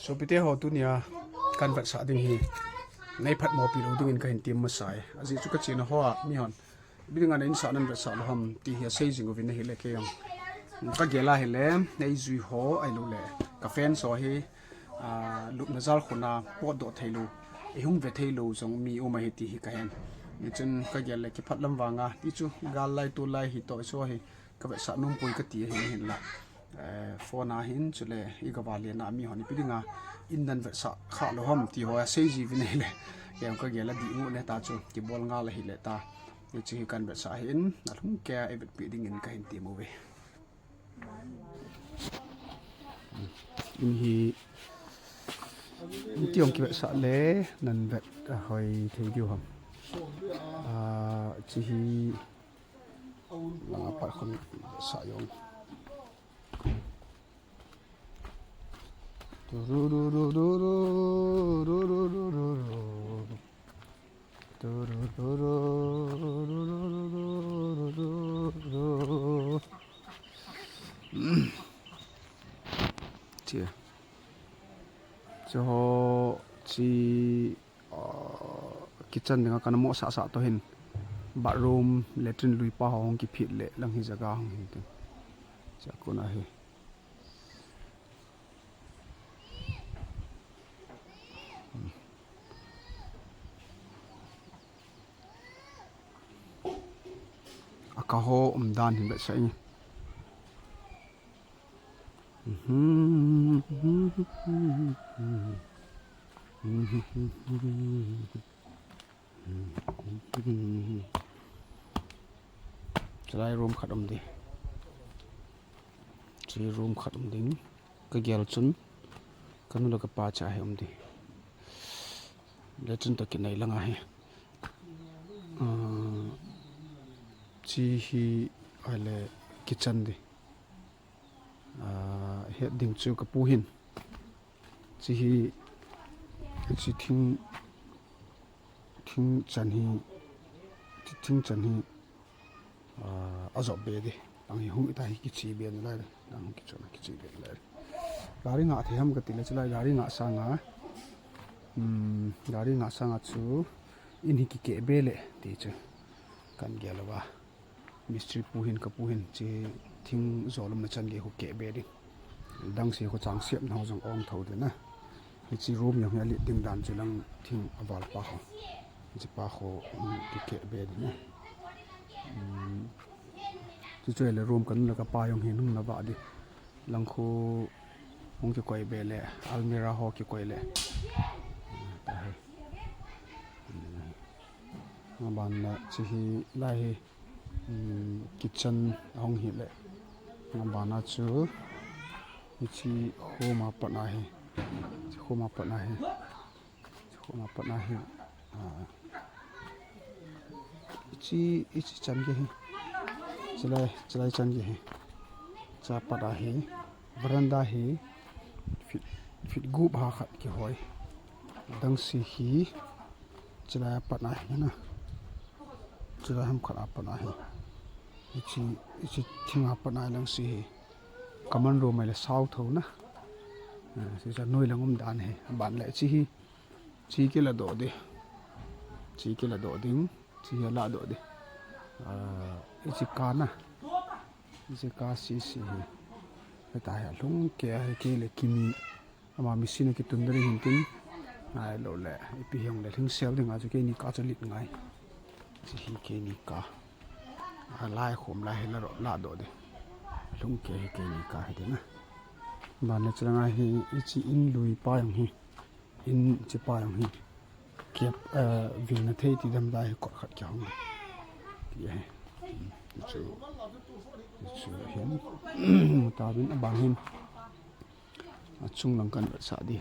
so pite ho tu nia kan vat sa ding hi nei phat mo pi lo ding in ka hin tim ma sai aji chu ka china ho mi hon bidinga nei sa nan vat sa lo ham ti hi sei jing ovin hi le ke yong ka gela hi le nei zui ho ai lo le ka fen so hi lup na zal khuna po do thailu e hung ve thailu jong mi o ma hi ti hi ka hen ni chun ka gel le ki phat lam wanga ti chu gal lai tu lai hi to so hi ka ve sa num poi ka ti hi hin la phone hin chule I ka wali na mi honi pidinga indan ve sa kha lo ham ti ho sei ji vi nei le yam ka gela di u le ta chu ki bol nga la hi le ta ni chi kan ve sa hin na thum ke e vet pi ding in ka hin ti mo ve in hi tiong ki ve sa le nan vet hoi thei diu ham chi hi langa par khon sa yong chia cho chi kitchen nga kana mo sa sa to hin bathroom latrine lui pa hong ki phit le lang hi jaga hong hin te cha ko na he akaho dan hin be sai Chai room khatam di chi room khatam ding ka gel chun kanu la ka pa cha he di le chun ta ki nei langa he chi hi ale kitchen di he ding chu ka pu hin chi hi chi thing chan hi azob be di ang hi hu ta hi ki chi be na la ang ki chona ki chi be la gari nga the ham ka ti la chlai gari nga sa nga chu in hi ki ke be le ti chu kan gelawa mystery pu hin ka pu hin chi thing zolum na chan ge hu ke be di dang se ko chang siap na jong ong thau de na hi chi room yang ali ding dan chu lang thing awal pa ho chi pa ho ki ke be di na chu chu le room kan la ka pa yong hin na ba di lang khu hong ki koi be le almira ho ki koi le ma ban na chi hi lai kitchen hong hi le ma ban na chu chi homa pa na he chi chan ge he chlai chan ge he cha pa da he veranda he fit gu ba khat ki hoi dang si hi chlai pa na he na chlai ham khat pa na he chi thinga pa na lang si he common room mai le sau tho na si cha noi langum dan he ban le chi ke la do de ding chi la do de chi ka na chi ka si he ta ya lung ke le kimi ama machine ki tundri hin tin ai lo le pi hyong le thing sel ding a chu ke ni ka chalit ngai chi hi ke ni ka lai khom la he la do de lung ke ni ka he de na ban le changa hi chi in lui pa yang hi in chi pa yang hi ke vin na thei ti dam dai ko khat kyang ti he chu hin ta bin bang hin chung lang kan sa di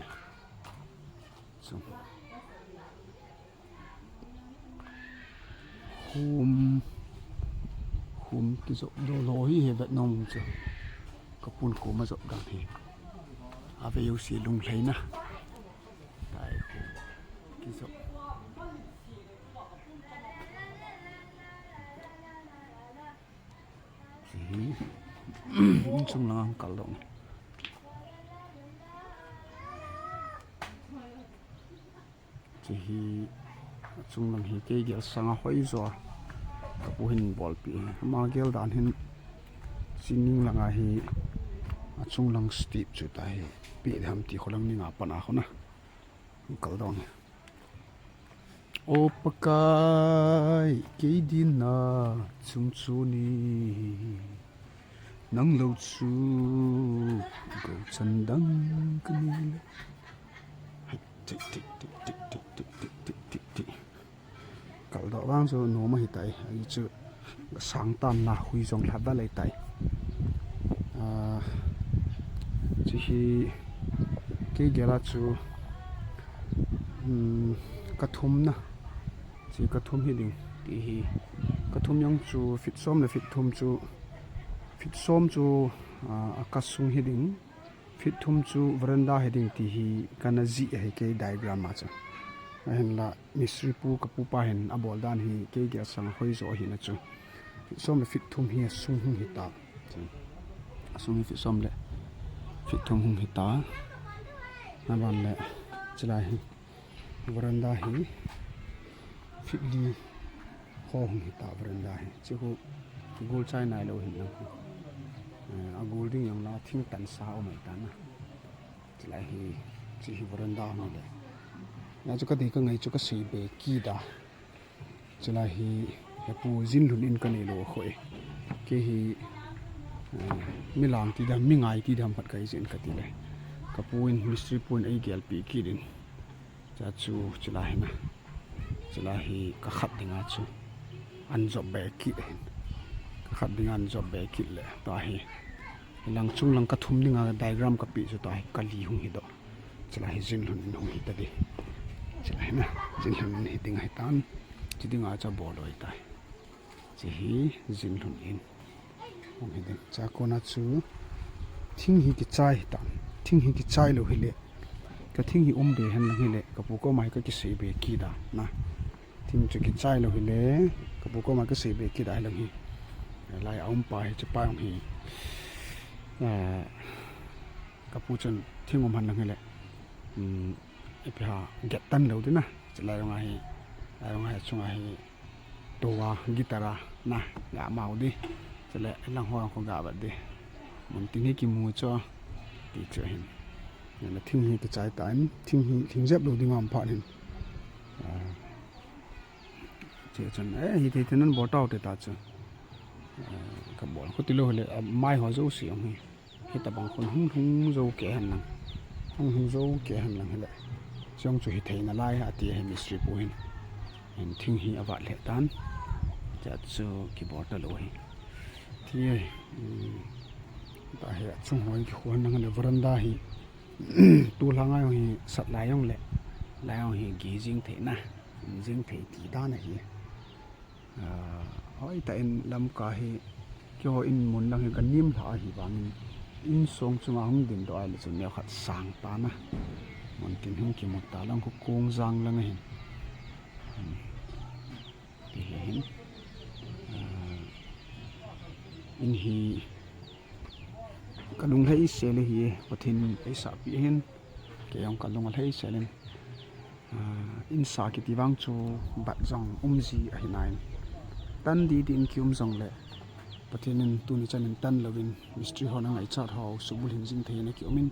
so hum ki zo do lo hi he vet nom chu kapun ko ma zo dang hi ave yu si lung hlei na tai ko ki zo chung lang kal dong chi hi chung lang hi ke gel sanga hoi zo ka pu hin bol pi ma gel dan hin sining langa hi chung lang steep chu ta hi pi dham ti kholang ni nga pana khona kal dong o pakai ke din na chung chu ni nang lo chu go chan dang kni tik tik tik tik tik tik tik tik tik kal do wang chu no ma hi tai ai chu sang tan na hui jong la da lai tai chi hi ke gela chu kathum na chi kathum hi ding ti hi kathum yang chu fit som le fit thum chu fit som chu akasung hi ding fit thum chu veranda hi ding ti hi kana ji he ke diagram ma cha hen la misri pu ka pu pa hen abol dan hi ke gel sang hoi zo hi na chu fit som le fit thum hi sung hung hi ta asung hi fit som le fit thum hung hi ta na ban le chila hi veranda hi fit li ho hung hi ta veranda hi chi hu gol chai nai lo hin na a gol ding yang la thing tan sa o mai ta na chila hi chi hi veranda ma le na chu ka de ka ngai chu ka sei be ki da chila hi pu jin lun in ka nei lo khoi ke hi milang ti da mi ngai ti dam phat kai jin ka ti le ka puin mystery pun ai gel pi ki din cha chu chila hi na chila hi ka khat dinga chu an job be ki hin ka khat dinga an job be ki le ta hi lang chung lang ka thum ninga diagram ka pi chu ta hi ka li hung hi do chila hi jin lun in hung hi ta di chila hi na jin lun hi ding hai tan chi dinga cha bo loi tai chi hi jin lun in hung hi ding cha ko na chu thing hi ki chai tan thing hi ki chai lo hi le ka thing hi be han lang hi le ka pu ko mai ka ki sei be ki da na thing chu ki chai lo hi le ka pu ko mai ka sei be ki da lang hi lai pa hi cha pa hi ka pu chen thing han lang hi le e pa get tan lo na cha lai nga hi chunga hi to wa gitara na ga mau di cha le lang ho ko ga ba di mun tin hi ki mu cho ti che hin na thing hi ki chai tan thing jap lo ding am pha hin che chen hi te ten bo taw te ta che ka bol ko ti lo le mai ho zo si ang hi ta bang khon hung zo ke han nang hung zo ke han nang le chong chu hi thei na lai ha ti he mystery po hin en thing hi awa le tan cha chu ki bo ta lo hi ti ta he chung hoi ki khon nang le veranda hi tu langa hi sat lai yong le lai yong hi gi jing the na jing the ti da na hi hoi ta in lam ka hi kyo in mun lang hi kan nim tha hi bang in song chunga hung din do ai le chu ne khat sang ta na mon tin hung ki mot ta lang ko kong jang lang hi ti hin in hi kalung lei sele hi pathin paisa pi hen ke yong kalung lei selen in sa ki tiwang chu bat jong umji a hinain tan di din kium jong le pathinin tu ni chanin tan lovin mystery hona ngai chat ho subul hin jing the na ki umin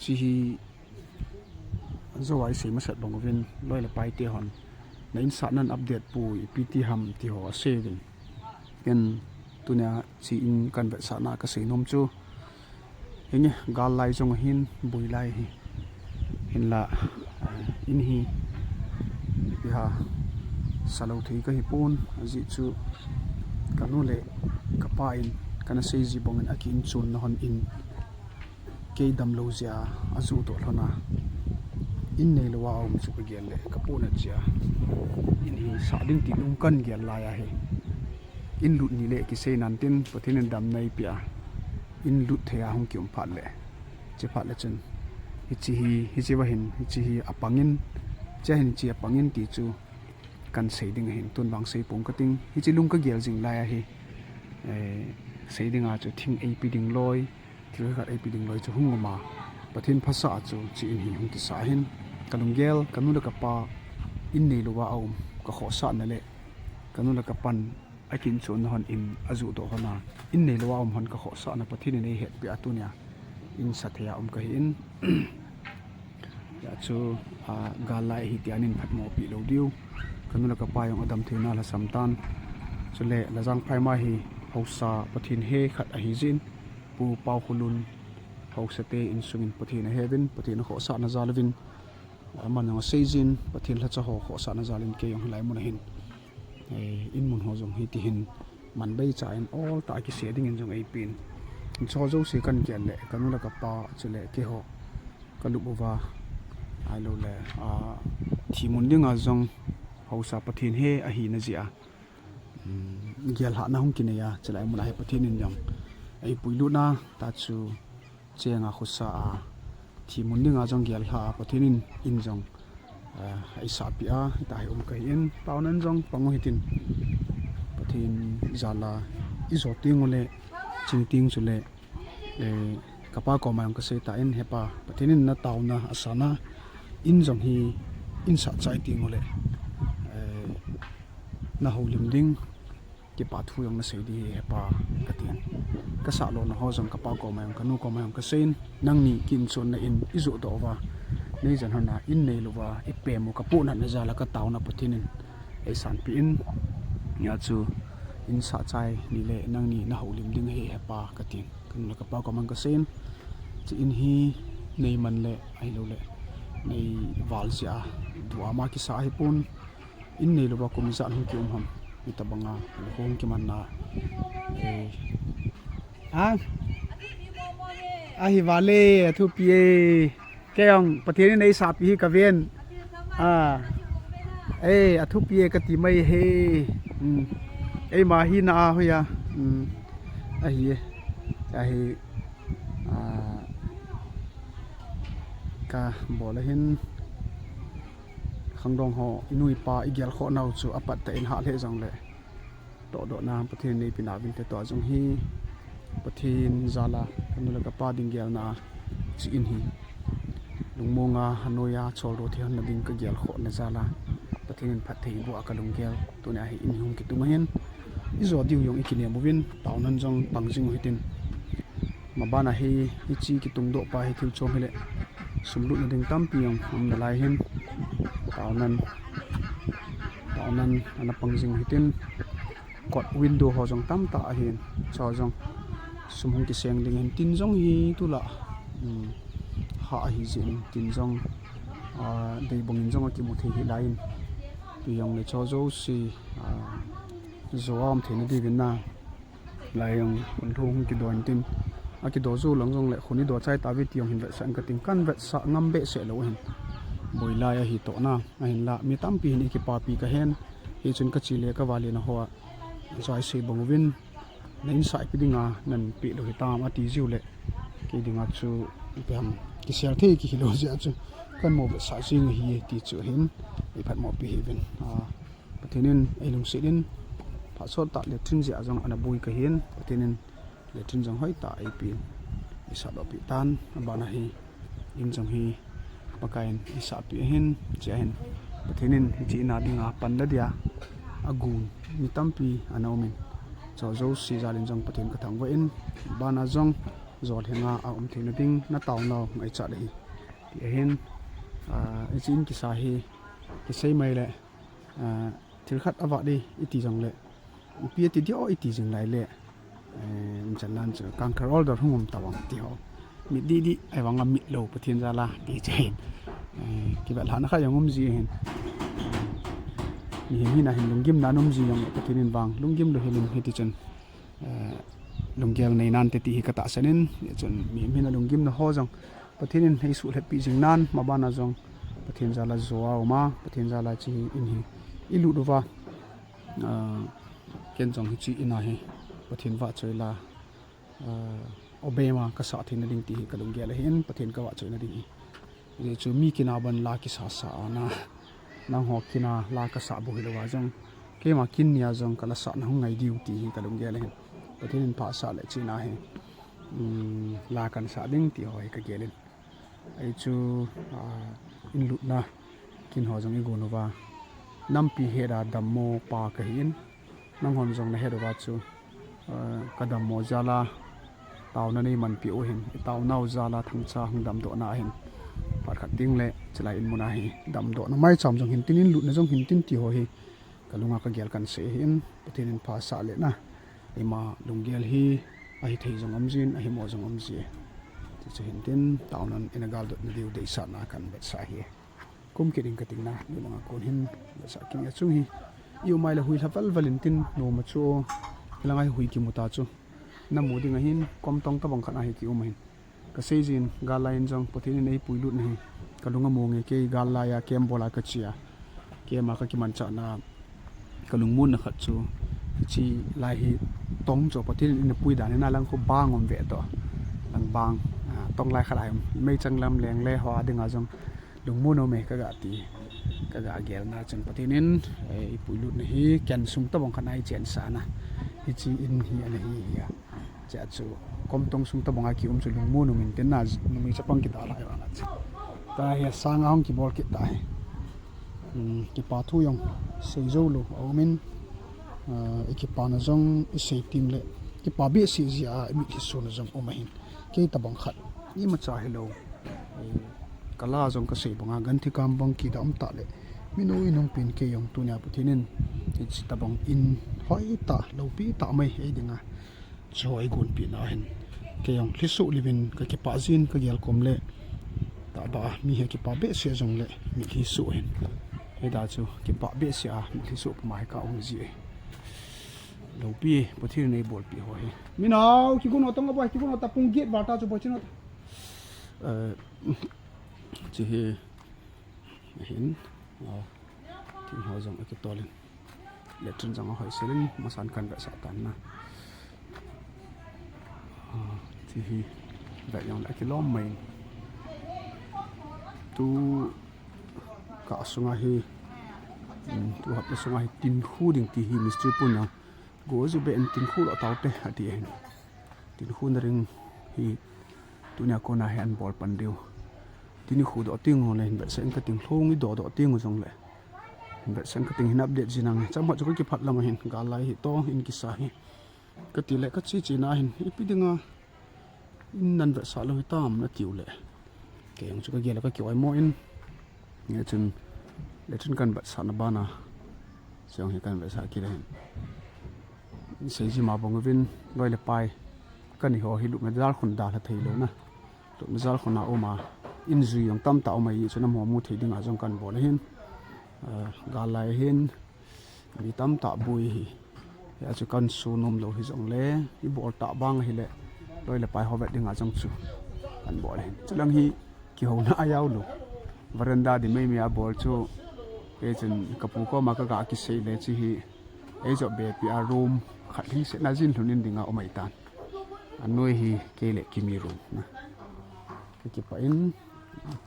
chi hi zo ai se ma sat bang vin loi la pai te hon na in sa nan update pu pt ham ti ho se din ken tunia chi in kan ve sa na ka sei nom chu enge gal lai jong hin bui lai hi hin la in hi ha salo thei ka hi pon aji chu kanu le ka pa in kana sei ji bong in akin chun na hon in ke dam lo zia azu to hlona in nei lo wa om chu ka gel le ka pona chia in hi sa ding ti lung kan gel la ya he in lut ni le ki sei nan tin pathin dam nei pia in lut thea hong kyum phat le che phat le chen hi chi wa hin hi chi hi apangin che hin chi apangin ti chu kan sei ding hin tun bang sei pong ka ting hi chi lung ka gel jing la ya hi sei ding a chu thing ei pi ding loi thil khat ei pi ding loi chu hung ma pathin phasa chu chi in hi hung ki sa hin kalunggel kanula kapa inni luwa aum ka khosa na le kanula kapan akin chon hon in azu do hona inni luwa aum hon ka khosa na pathin nei het bi atunia in sathya ka hi in ya chu galai hi tianin phatmo pi lo diu kanula kapa yong adam thina la samtan chule lajang phaima hi hausa pathin he khat a hi jin pu pau khulun hausate in sungin pathin a heaven pathin khosa na zalvin manang seizin pathin la cha ho khosa na zalin ke yong lai mun hin in mun ho jong hi ti hin man bei cha in all ta ki setting in jong ai pin cho zo se kan ke le kanula kapa chule ke ho kalu bova ai lo le thi mun dinga jong hausa pathin he a hi na zia gyal ha na hung kineya chalai mun ai pathin in jong ai puilu na ta chu chenga khusa thi mun dinga jong gyal ha pathin in jong ai sa pia ta hi kai in paunan jong pango hitin pathin zala izo tingole chingting chule kapa ko mayang ka se ta in hepa pathin na tauna asana in jong hi in sa chai tingole na holim ding ki pa thu yong na sei di hepa katin ka sa lo na ho jong kapa ko mayang kanu ko mayang ka sein nang ni kin chon na in izu do wa nei jan hana in nei luwa ipe mo ka pu na na jala ka taw na pathinin ai san pi in nya chu in sa chai ni le nang ni na holim ding he hepa katin kan na kapa ko mang ka sein chi in hi nei man le ai lo le nei wal sia duwa ma ki sa hi pun in nei luwa ko mi sa hu ki ham itabanga hong ki man na hi wale thu pie keong pathin nei sa pi ka ven athu pie ka ti mai he ma hi na hoya hi ka bola hin khangdong ho inui pa igyal kho nau chu apat ta in ha le jong le to do na pathin nei pina vin te to jong hi pathin zala kanula ka pa ding gyal na chi in hi lungmonga hanoya cholo thian na ding ka gyal kho na zala pathin phat thei bu akalung gyal to na hi in hum ki tumahen izo diu yong ikine movin taunan jong pangjing hitin mabana hi ichi ki tungdo pa hi thil chom hele sumlu na ding tam piang na lai hin taunan ana pangjing hitin kot window ho jong tam ta hin cho jong sumhung ki seng ding hin tin jong hi tula ha hi jin tin jong dei bong in jong ki mu the hi lain pi yong le cho zo si zoam thene di vinna lai yong un thung ki don tin aki do zu long jong le khuni do chai ta vi tiong hin ve sang ka ting kan ve sa ngam be se lo hin boila ya hi to na a hin la mi tam pi ni ki pa pi ka hen hi chun ka chile ka wali na ho zai se bongwin nen sai pi dinga nan pi lo hi tam ati jiu le ki dinga chu pam ki sel the ki hilo ja chu kan mo be sa jing hi ti chu hin i phat mo pi hi vin pathinin ai lung se din pha so ta le thin ja jong ana bui ka hin pathinin le thin jong hoi ta ai pi isa do pi tan bana hi in jong hi pakain isa pi hin che hin pathinin chi na dinga pan la dia agun mi tampi anomin cho zo si jalin jong pathin ka thang wa in bana jong zol henga a thina ding na taw no ngai cha hi ti hin chin ki sa hi ki sei mai le thil khat awa di iti jong le pi ti dio iti jing lai le jalan chu kankarol dor hungum tawang ti ho mi di ai wanga mi lo pathin jala ti chen ki ba lana kha yongum ji hin mi na hin lungim na nom ji yong pathin wang lungim lo helin heti chen lunggel nei nan te ti hi kata sanin chen mi na lungim na ho jong pathin hei su le pi jing nan mabana jong pathin jala zoa ma pathin jala chi in hi ilu duwa ken jong hi chi ina hi pathin wa choila obema ka sa thin ding ti ka lunggel hin pathin ka wa choina ding hi chu mi kina ban la ki sa na nang ho kina la ka sa bu hi lo wa jong ke ma kin nia jong kala sa na ngai diu ti hi ka lunggel hin pathin pha sa le chi na hi la kan sa ding ti hoi ka gelin ai chu in lut na kin ho jong i go no wa nam pi he da dam mo pa ka hin nang hon jong na he do wa chu ka dam mo jala taw na nei man pi o hin taw nau jala thang cha hung dam do na hin par khat ding le chlai in muna hi dam do na mai cham jong hin tin in lut na jong hin tin ti ho hi kalunga ka gel kan se hin pathin in pha sa le na ima lunggel hi a hi thei jong amjin a hi mo jong amji ti chu hin tin taw nan inagal dot na diu de sa na kan bet sa hi kum ke ding ka ting na ni mga kon hin sa king a chung hi yu mai la hui thapal valentin no ma chu langai hui ki muta chu na mu ding a hin kom tong ta bang khan a hi ki um hin ka sejin galain jong pathin nei puilut ni kalunga mo nge ke galaya kem bola ka chia ke ma ka ki man cha na kalung mun na khat chu chi lai hi tong cho pathin in pui da na lang ko bang om ve to lang bang tong lai khalai mei changlam leng le hwa dinga jong lung mun no me ka ga ti ka ga gel na chang pathin in ei puilut ni hi ken sum ta bang khanai chen sa na hi chi in hi ana hi ya cha chu kom tong sum ta bang ki chu lung mun no min ten na no mi chapang ki ta lai wa na ta ya sang ang ki bol ki ta ki pa thu yong sei zo lo aumin ki pa na jong sei tim le ki pa bi si ji a mi ki so na jong o ma hin ke ta bang khat ni ma cha hello kala jong ka sei banga gan thi kam bang ki da am ta le minu inong pin ke yong tu nya pu thinin ti ta bang in hoi ta lo pi ta mai he dinga choi gun pi na hin ke yong hlisu livin ka ki pa jin ka gel kom le ta ba mi he ki pa be se jong le mi hi su hin he da chu ki pa be se a mi hi su mai ka ong ji lo pi pu thir nei bol pi ho hi mi naw ki gun otong ba ki gun ta pung gate ba ta chu bo chin chi he hin tin ho jong ki tolin le tun jang hoi selin masan kan ba sa tan na chi hi ba yong la ki lom mai tu ka sunga hi tu hap sunga hi tin khu ding ti hi mystery pun na go zu be en tin khu lo taw te ati en tin khu na ring hi tu nya ko na han bol pan deu tin khu do ting ho len be sen ka ting thlong i do ting jong le be sen ka ting hin update jinang cham ma chu ki phat lam hin ga lai hi to in ki sa hi ka ti le ka chi na hin ipi dinga in nan be sa lo hi tam na tiu le ke yong chu ka gel ka ki oi mo in nge chun le chun kan ba sa na ba na siang hi kan ba sa ki le sei ji ma bong vin loi le pai kan hi ho hi lu me dal khun da la thei lo na lu me dal khun na o ma in zui yong tam ta o mai chu na mo mu thei ding a jong kan bol hin ga lai hin mi tam ta bui hi ya chu kan su nom lo hi jong le i bol ta bang hi le loi le pai ho vet ding a jong chu kan bol hin chulang hi ki ho na ayaw lo veranda di mai mi a bol chu ke chen kapu ko ma ka ga ki sei le chi hi e jo be pi a room khat hi se na jin thunin dinga o mai tan anoi hi ke le ki mi room na ki pa in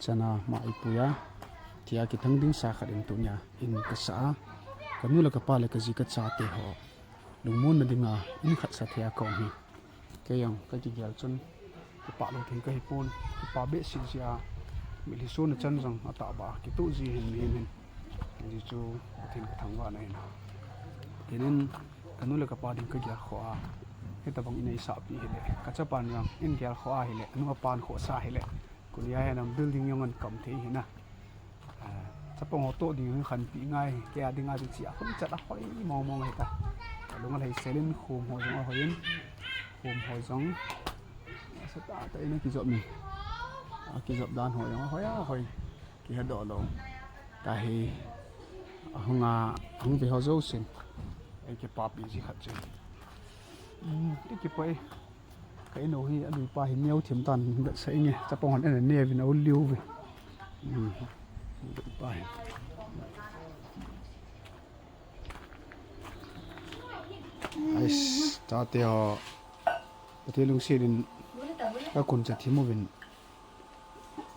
chana ma ipuya tia ki thang ding sa khat in tu nya in ka sa kanu la ka pa le ka ji ka cha te ho lungmun na dinga in khat sa thia ko hi ke yang ka ji gel chun ki pa lo thing ka hi pon ki pa be si sia mi li so na chan jang ata ba ki tu ji hin min ji chu thin ka thang wa na hin kenin kanu la ka pa ding ka gya khwa he ta bang inai sa pi hele ka cha pan yang in gel khwa hele anu pan kho sa hele kulia he nam building yong an kam the hi na cha pong auto ding khan pi ngai ke a ding a di chi a khun cha la hoi mong mong he ta lunga lei selin khum ho jong a hoin khum ho jong sa ta ta ina ki job mi a ki job dan ho jong hoi a hoi ki ha do lo ta hi hunga hung be ho zo sin ai ke pa pi ji khat che ki pai cái nấu hi anh pa hi neu thiểm tan đợt say nghe chắc phong hắn anh nè vì nấu liu vì pa ai ta teo cái thế lung xe đến các con chặt thiểm một bên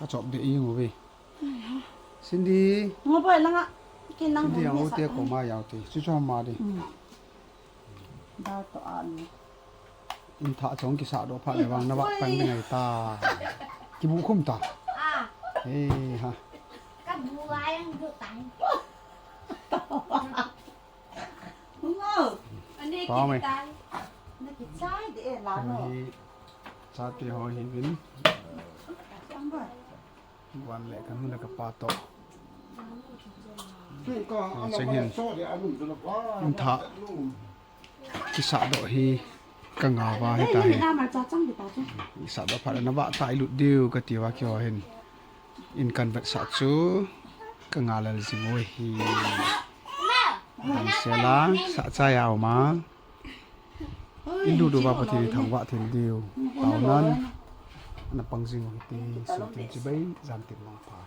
các chọn để yên ngồi về xin đi ngồi vậy lăng ạ cái lăng xin đi ăn ô tê của mai giàu thì chú cho mà đi đau to ăn in thả chống cái sạo đó phải là vàng nó bạc bánh ngày ta cái bụng không ta ê ha มึงเอา อันนี้ พอไหม กินตาย น่ากินใช่ดิเอ็หลานเนาะ มีชาติหอยหินวิน จังบ่ วันแหละกันหุ่นแล้วก็ปลาโต นี่ก็เอามาเป็นโซ่เดี๋ยวเอาหนุ่มจะรับว่า อินทะกิสะโดฮีกังาวาให้ เอ้ย ตา นี่ เห็น น้ามันจะจังดิตาจัง สะดพัดนบะตายหลุดดิวกติว่าเกี่ยวเห็นอินกันเวทสัตซูกังาลสิงวยฮีอันเสลาสะใจเอามาอินดูดูว่าปฏิทางวะถึงดิวเป่านั้นนับปังซิงวยตีสุดที่จะไปจำติดมองพา